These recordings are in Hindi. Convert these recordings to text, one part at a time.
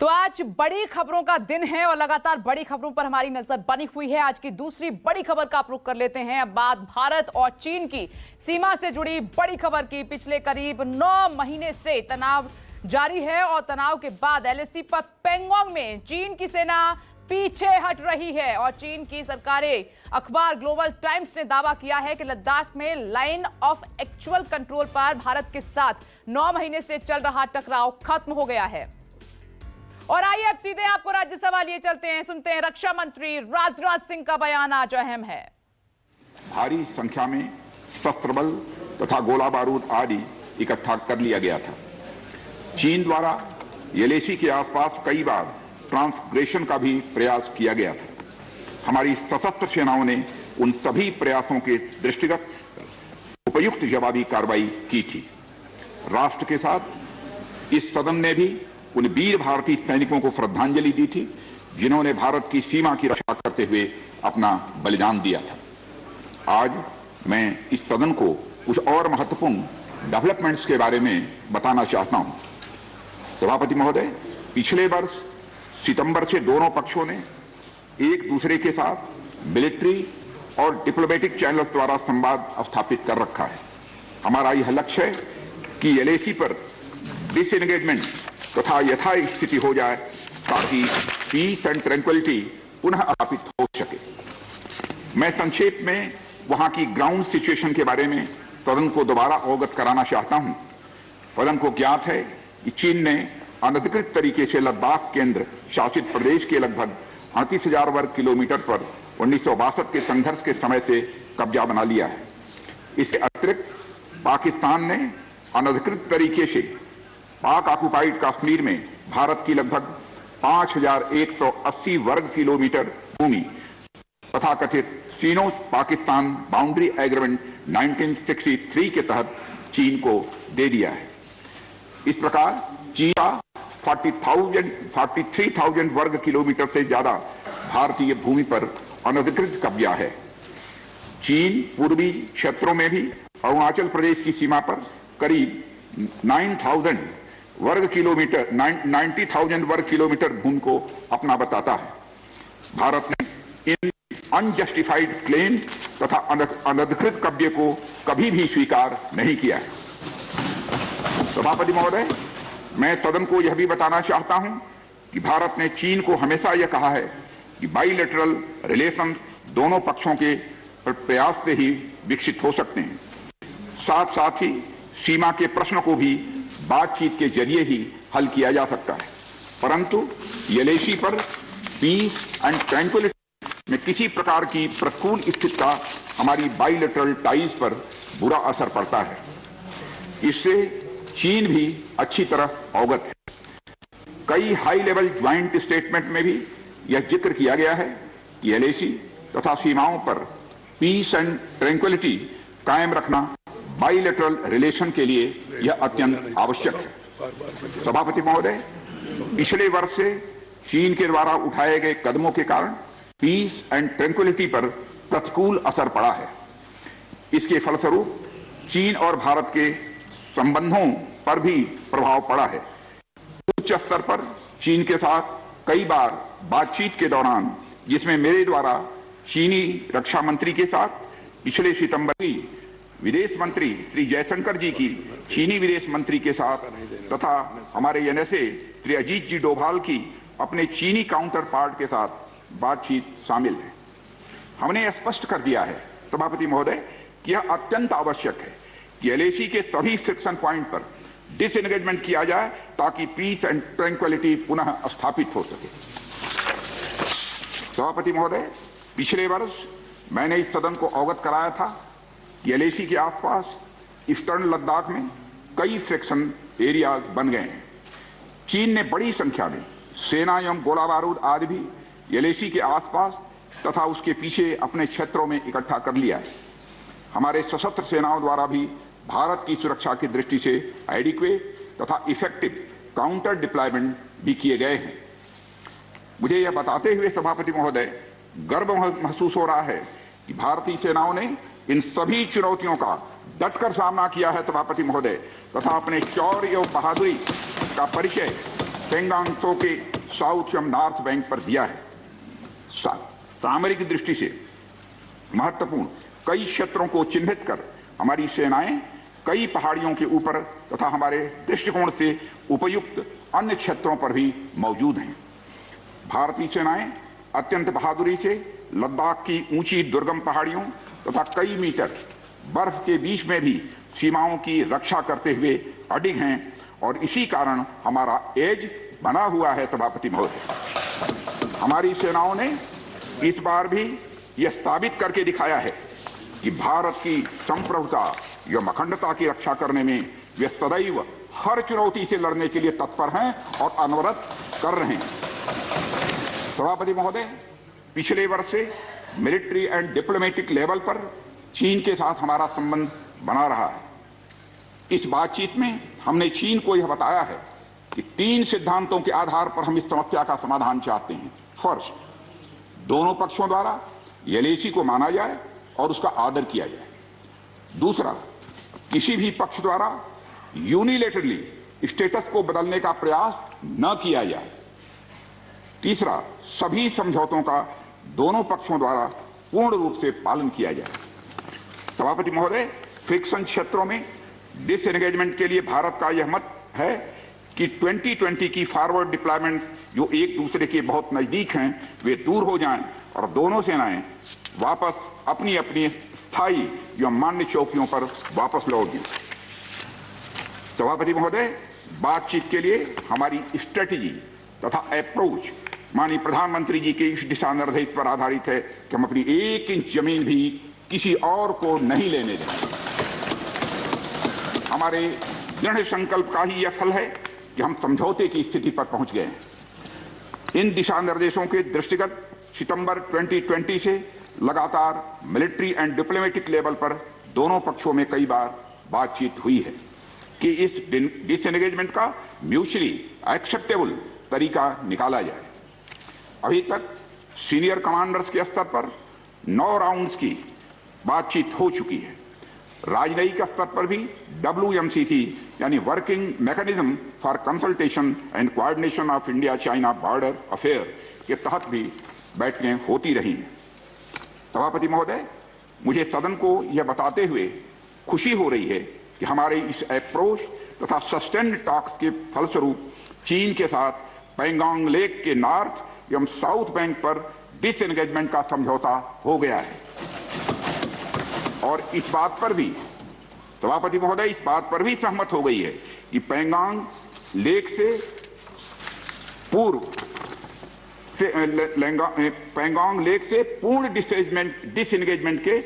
तो आज बड़ी खबरों का दिन है और लगातार बड़ी खबरों पर हमारी नजर बनी हुई है। आज की दूसरी बड़ी खबर का आप रुख कर लेते हैं। अब बात भारत और चीन की सीमा से जुड़ी बड़ी खबर की। पिछले करीब 9 महीने से तनाव जारी है और तनाव के बाद एलएसी पर पैंगोंग में चीन की सेना पीछे हट रही है और चीन की सरकारी अखबार ग्लोबल टाइम्स ने दावा किया है कि लद्दाख में लाइन ऑफ एक्चुअल कंट्रोल पर भारत के साथ 9 महीने से चल रहा टकराव खत्म हो गया है। और आइए अब सीधे आपको राज्यसभा लिए चलते हैं, सुनते हैं रक्षा मंत्री राजनाथ सिंह का बयान आज अहम है। भारी संख्या में शस्त्र बल तथा गोला बारूद आदि इकट्ठा कर लिया गया था। चीन द्वारा एलएसी के आसपास कई बार ट्रांसग्रेशन का भी प्रयास किया गया था। हमारी सशस्त्र सेनाओं ने उन सभी प्रयासों के दृष्टिगत उपयुक्त जवाबी कार्रवाई की थी। राष्ट्र के साथ इस सदन ने भी उन वीर भारतीय सैनिकों को श्रद्धांजलि दी थी जिन्होंने भारत की सीमा की रक्षा करते हुए अपना बलिदान दिया था। आज मैं इस सदन को कुछ और महत्वपूर्ण डेवलपमेंट्स के बारे में बताना चाहता हूं। सभापति महोदय, पिछले वर्ष सितंबर से दोनों पक्षों ने एक दूसरे के साथ मिलिट्री और डिप्लोमेटिक चैनल्स द्वारा संवाद स्थापित कर रखा है। हमारा यह लक्ष्य है कि एलएसी पर डिसएंगेजमेंट तथा यथास्थिति हो जाए ताकि पीस एंड ट्रैंक्विलिटी पुनः स्थापित हो सके। मैं संक्षेप में वहां की ग्राउंड सिचुएशन के बारे में सदन को दोबारा अवगत कराना चाहता हूं। सदन को ज्ञात है कि चीन ने अनधिकृत तरीके से लद्दाख केंद्र शासित प्रदेश के लगभग 38,000 वर्ग किलोमीटर पर 1962 के संघर्ष के समय से कब्जा बना लिया है। इसके अतिरिक्त पाकिस्तान ने अनधिकृत तरीके से पाक ऑक्युपाइड कश्मीर में भारत की लगभग 5,180 वर्ग किलोमीटर भूमि तथा कथित चीनो पाकिस्तान बाउंड्री एग्रीमेंट 1963 के तहत चीन को दे दिया है। इस प्रकार चीन का 43,000 वर्ग किलोमीटर से ज्यादा भारतीय भूमि पर अनधिकृत कब्जा है। चीन पूर्वी क्षेत्रों में भी अरुणाचल प्रदेश की सीमा पर करीब 90,000 वर्ग किलोमीटर 90,000 वर्ग किलोमीटर भूमि को अपना बताता है। भारत ने इन अनजस्टिफाइड क्लेम्स तथा अनधिकृत कब्जे को कभी भी स्वीकार नहीं किया है। सभापति महोदय, मैं सदन को यह भी बताना चाहता हूं कि भारत ने चीन को हमेशा यह कहा है कि बाइलेटरल रिलेशन दोनों पक्षों के प्रयास से ही विकसित हो सकते हैं। साथ साथ ही सीमा के प्रश्न को भी बातचीत के जरिए ही हल किया जा सकता है, परंतु एलएसी पर पीस एंड ट्रैंक्विलिटी में किसी प्रकार की प्रतिकूल स्थिति का हमारी बाइलेटरल टाइज पर बुरा असर पड़ता है। इससे चीन भी अच्छी तरह अवगत है। कई हाई लेवल ज्वाइंट स्टेटमेंट में भी यह जिक्र किया गया है कि एलएसी तथा सीमाओं पर पीस एंड ट्रैंक्विलिटी कायम रखना बाइलेटरल रिलेशन के लिए यह अत्यंत आवश्यक है। सभापति महोदय, पिछले वर्ष से चीन के द्वारा उठाए गए कदमों के कारण पीस एंड ट्रैंक्विलिटी पर प्रतिकूल असर पड़ा है। इसके फलस्वरूप चीन और भारत के संबंधों पर भी प्रभाव पड़ा है। उच्च स्तर पर चीन के साथ कई बार बातचीत के दौरान, जिसमें मेरे द्वारा चीनी रक्षा मंत्री के साथ पिछले सितंबर की विदेश मंत्री श्री जयशंकर जी की चीनी विदेश मंत्री के साथ तथा हमारे एनएसए श्री अजीत जी डोभाल की अपने चीनी काउंटर पार्ट के साथ बातचीत शामिल है। हमने स्पष्ट कर दिया है सभापति महोदय कि यह अत्यंत आवश्यक है कि एलएसी के सभी फ्रिक्शन पॉइंट पर डिसएंगेजमेंट किया जाए ताकि पीस एंड ट्रैंक्विलिटी पुनः स्थापित हो सके। सभापति महोदय, पिछले वर्ष मैंने इस सदन को अवगत कराया था कि एलएसी के आसपास ईस्टर्न लद्दाख में कई फ्रिक्शन एरियाज बन गए हैं। चीन ने बड़ी संख्या में सेना एवं गोला बारूद आदि भी एलएसी के आसपास तथा उसके पीछे अपने क्षेत्रों में इकट्ठा कर लिया है। हमारे सशस्त्र सेनाओं द्वारा भी भारत की सुरक्षा की दृष्टि से एडिक्वेट तथा इफेक्टिव काउंटर डिप्लॉयमेंट भी किए गए हैं। मुझे यह बताते हुए सभापति महोदय गर्व महसूस हो रहा है कि भारतीय सेनाओं ने इन सभी चुनौतियों का डटकर सामना किया है सभापति महोदय, तथा अपने शौर्य एवं बहादुरी का परिचय पेंगांग त्सो के साउथ एवं नॉर्थ बैंक पर दिया है। सामरिक दृष्टि से महत्वपूर्ण कई क्षेत्रों को चिन्हित कर हमारी सेनाएं कई पहाड़ियों के ऊपर तथा हमारे दृष्टिकोण से उपयुक्त अन्य क्षेत्रों पर भी मौजूद हैं। भारतीय सेनाएं अत्यंत बहादुरी से लद्दाख की ऊंची दुर्गम पहाड़ियों तथा कई मीटर बर्फ के बीच में भी सीमाओं की रक्षा करते हुए अडिग हैं और इसी कारण हमारा एज बना हुआ है। सभापति महोदय, हमारी सेनाओं ने इस बार भी यह साबित करके दिखाया है कि भारत की संप्रभुता एवं अखंडता की रक्षा करने में वे सदैव हर चुनौती से लड़ने के लिए तत्पर हैं और अनवरत कर रहे हैं। सभापति महोदय, पिछले वर्ष से मिलिट्री एंड डिप्लोमेटिक लेवल पर चीन के साथ हमारा संबंध बना रहा है। इस बातचीत में हमने चीन को यह बताया है कि 3 सिद्धांतों के आधार पर हम इस समस्या का समाधान चाहते हैं। फर्स्ट, दोनों पक्षों द्वारा एलएसी को माना जाए और उसका आदर किया जाए। दूसरा, किसी भी पक्ष द्वारा यूनिलेटरली स्टेटस को बदलने का प्रयास न किया जाए। तीसरा, सभी समझौतों का दोनों पक्षों द्वारा पूर्ण रूप से पालन किया जाए। सभापति महोदय, फ्रिक्शन क्षेत्रों में डिसएंगेजमेंट के लिए भारत का यह मत है कि 2020 की फॉरवर्ड डिप्लॉयमेंट जो एक दूसरे के बहुत नजदीक हैं वे दूर हो जाएं और दोनों सेनाएं वापस अपनी अपनी स्थायी या मान्य चौकियों पर वापस लौट गई। सभापति महोदय, बातचीत के लिए हमारी स्ट्रेटेजी तथा अप्रोच माननीय प्रधानमंत्री जी के इस दिशा निर्देश पर आधारित है कि हम अपनी 1 इंच जमीन भी किसी और को नहीं लेने देंगे। हमारे दृढ़ संकल्प का ही यह फल है कि हम समझौते की स्थिति पर पहुंच गए हैं। इन दिशा निर्देशों के दृष्टिगत सितंबर 2020 से लगातार मिलिट्री एंड डिप्लोमेटिक लेवल पर दोनों पक्षों में कई बार बातचीत हुई है कि इस डिसएंगेजमेंट का म्यूचुअली एक्सेप्टेबल तरीका निकाला जाए। अभी तक सीनियर कमांडर्स के स्तर पर 9 राउंड्स की बातचीत हो चुकी है। राजनयिक स्तर पर भी WMCC यानी working mechanism for consultation and coordination of India China border affair के तहत भी बैठकें होती रही हैं। सभापति महोदय, मुझे सदन को यह बताते हुए खुशी हो रही है कि हमारे इस अप्रोच तथा सस्टेन्ड टॉक्स के फलस्वरूप चीन के साथ पैंगोंग लेक के नॉर्थ एवं साउथ बैंक पर डिसएंगेजमेंट का समझौता हो गया है और इस बात पर भी सभापति महोदय इस बात पर भी सहमत हो गई है कि पैंगोंग लेक से पूर्व पैंगोंग लेक से पूर्ण डिसएंगेजमेंट के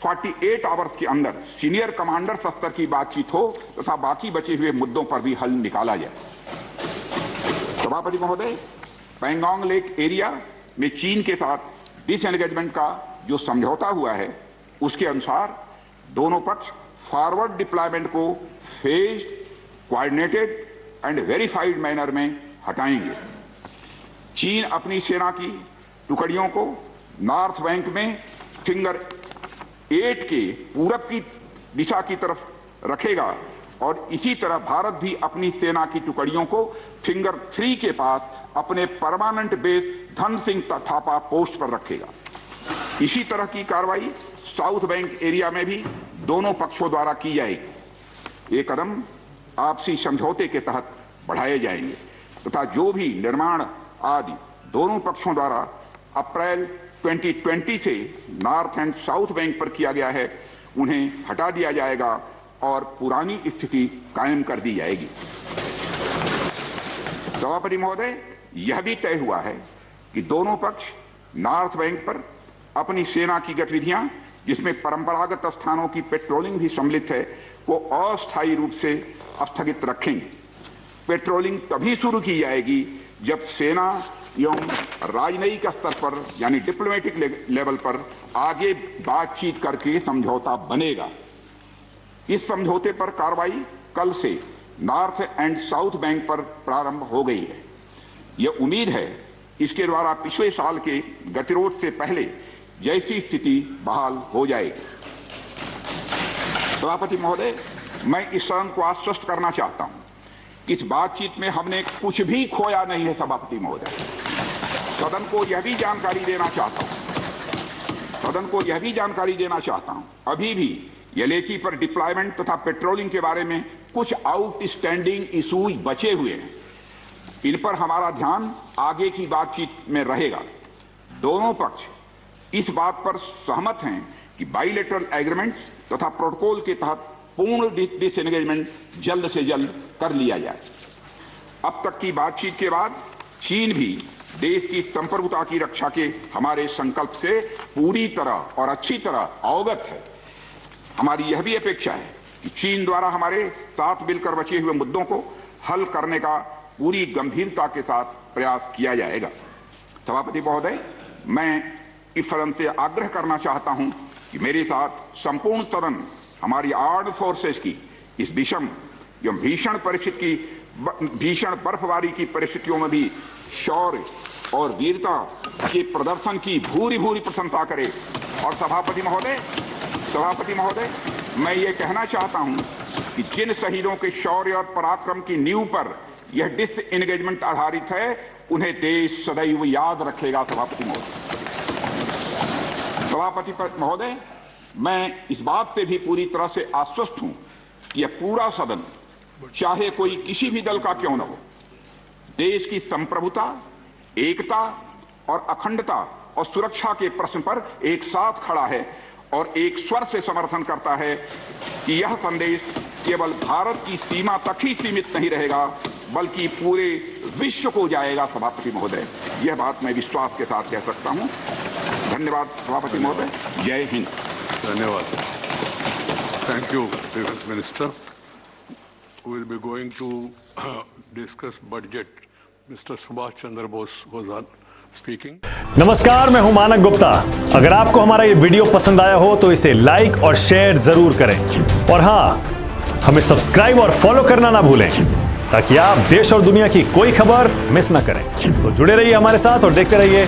48 आवर्स के अंदर सीनियर कमांडर स्तर की बातचीत हो तथा बाकी बचे हुए मुद्दों पर भी हल निकाला जाए। सभापति महोदय, पैंगोंग लेक एरिया में चीन के साथ डिसएंगेजमेंट का जो समझौता हुआ है उसके अनुसार दोनों पक्ष फॉरवर्ड डिप्लॉयमेंट को phased, coordinated and verified manner में हटाएंगे। चीन अपनी सेना की टुकड़ियों को नॉर्थ बैंक में फिंगर 8 के पूरब की दिशा की तरफ रखेगा और इसी तरह भारत भी अपनी सेना की टुकड़ियों को फिंगर 3 के पास अपने permanent base Dhan Singh Thapa post पर रखेगा। इसी तरह की कार्रवाई साउथ बैंक एरिया में भी दोनों पक्षों द्वारा की जाएगी। ये कदम आपसी समझौते के तहत बढ़ाए जाएंगे तथा जो भी निर्माण आदि दोनों पक्षों द्वारा अप्रैल 2020 से नॉर्थ एंड साउथ बैंक पर किया गया है उन्हें हटा दिया जाएगा और पुरानी स्थिति कायम कर दी जाएगी। सभापति महोदय, यह भी तय हुआ है कि दोनों पक्ष नॉर्थ बैंक पर अपनी सेना की गतिविधियां जिसमें परंपरागत स्थानों की पेट्रोलिंग भी सम्मिलित है वो अस्थायी रूप से स्थगित रखेंगे। पेट्रोलिंग तभी शुरू की जाएगी जब सेना एवं राजनयिक स्तर पर यानी डिप्लोमेटिक लेवल पर आगे बातचीत करके समझौता बनेगा। इस समझौते पर कार्रवाई कल से नॉर्थ एंड साउथ बैंक पर प्रारंभ हो गई है। यह उम्मीद है इसके द्वारा पिछले साल के गतिरोध से पहले जैसी स्थिति बहाल हो जाएगी। सभापति महोदय, मैं इस सदन को आश्वस्त करना चाहता हूं इस बातचीत में हमने कुछ भी खोया नहीं है सभापति महोदय। सदन को यह भी जानकारी देना चाहता हूं, अभी भी एलएसी पर डिप्लॉयमेंट तथा पेट्रोलिंग के बारे में कुछ आउटस्टैंडिंग इश्यूज बचे हुए हैं। इन पर हमारा ध्यान आगे की बातचीत में रहेगा। दोनों पक्ष इस बात पर सहमत हैं कि बाइलेटरल एग्रीमेंट्स तथा प्रोटोकॉल के तहत पूर्ण डिसएंगेजमेंट जल्द से जल्द कर लिया जाए। अब तक की बातचीत के बाद चीन भी देश की संप्रभुता की रक्षा के हमारे संकल्प से पूरी तरह और अच्छी तरह अवगत है। हमारी यह भी अपेक्षा है कि चीन द्वारा हमारे साथ मिलकर बचे हुए मुद्दों को हल करने का पूरी गंभीरता के साथ प्रयास किया जाएगा। सभापति महोदय, मैं इस सदन से आग्रह करना चाहता हूं कि मेरे साथ संपूर्ण सदन हमारी आर्म्ड फोर्सेस की इस विषम एवं भीषण बर्फबारी की परिस्थितियों में भी शौर्य और वीरता के प्रदर्शन की भूरी भूरी प्रशंसा करे। और सभापति महोदय, मैं ये कहना चाहता हूं कि जिन शहीदों के शौर्य और पराक्रम की नींव पर यह डिसएंगेजमेंट आधारित है, उन्हें देश सदैव याद रखेगा। सभापति महोदय, मैं इस बात से भी पूरी तरह से आश्वस्त हूं कि यह पूरा सदन, चाहे कोई किसी भी दल का क्यों न हो, देश की संप्रभुता, एकता और अखंडता और सुरक्षा के प्रश्न पर एक साथ खड़ा है और एक स्वर से समर्थन करता है कि यह संदेश केवल भारत की सीमा तक ही सीमित नहीं रहेगा, बल्कि पूरे विश्व को जाएगा। सभापति महोदय, यह बात मैं विश्वास के साथ कह सकता हूं। धन्यवाद सभापति महोदय। जय हिंद। धन्यवाद। Thank you, Defense Minister. We will be going to discuss budget. Mr. Subhash Chandra Bose was on speaking. नमस्कार, मैं हूं मानक गुप्ता। अगर आपको हमारा ये वीडियो पसंद आया हो तो इसे लाइक और शेयर जरूर करें, और हां, हमें सब्सक्राइब और फॉलो करना ना भूलें ताकि आप देश और दुनिया की कोई खबर मिस ना करें। तो जुड़े रहिए हमारे साथ और देखते रहिए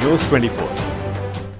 News 24।